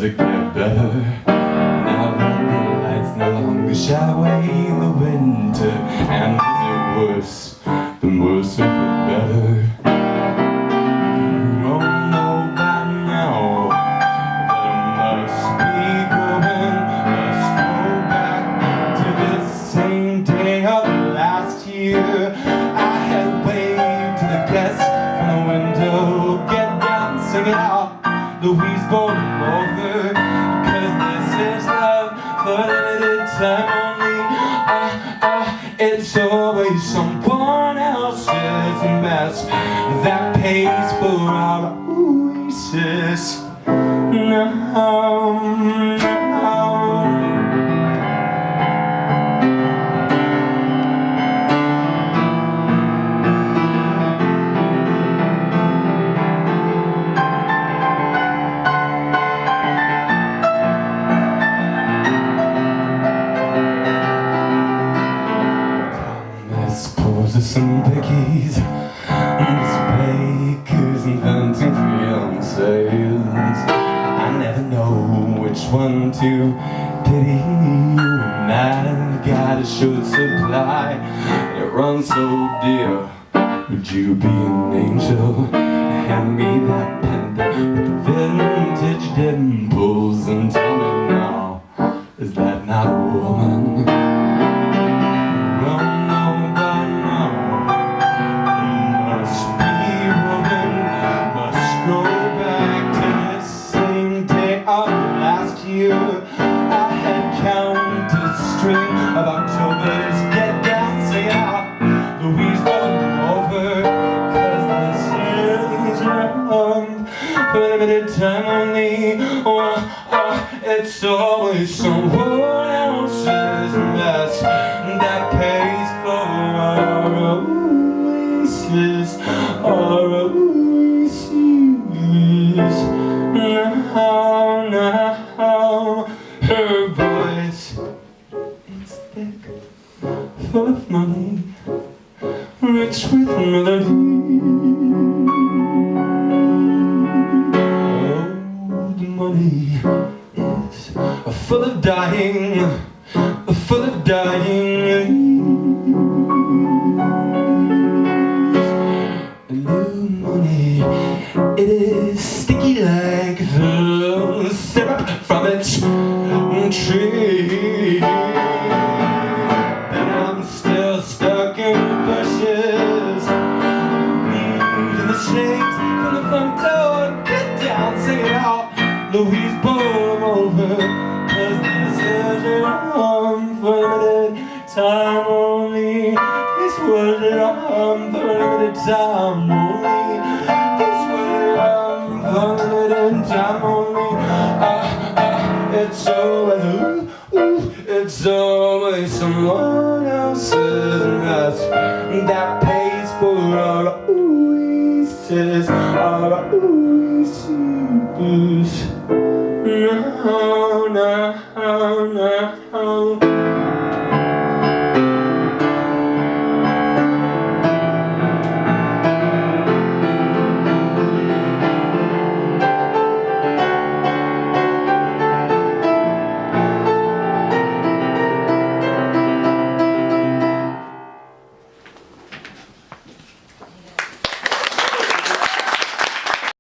it get better? Now that the lights no longer shine away in the winter, and is it worse than worse if it's better? You don't know by now that I must be going, must go back to this same day of last year. I had waved to the guests from the window, get down, sing it out, Louise Bowl over, 'cause this is love for a limited time only. It's always someone else's mess that pays for our oasis. No. Some biggies, there's bakers and fancy fiancés. I never know which one to pity, and I've got a short supply. It runs so dear. Would you be an angel? Hand me that pendant with the vintage dimples and tell me now, is that not a woman? I had counted a string of Octobers, get down, sing out, Louise Bowl over, 'cause this is love for a limited time only. It's always someone else's mess that pays for our oasis, our oasis. Her voice is thick, full of money, rich with melody. Oh, the money is full of dying, full of dying. New money, it is sticky like the syrup from its tree. And I'm still stuck in the bushes, reading the shades from the front door. Get down, sing it out, Louise Bowl over, 'cause this is love for a limited time only. This was love for a limited time only. This was love for a limited time only. It's always someone else's mess that pays for our oasis, our oasis. No, no, no.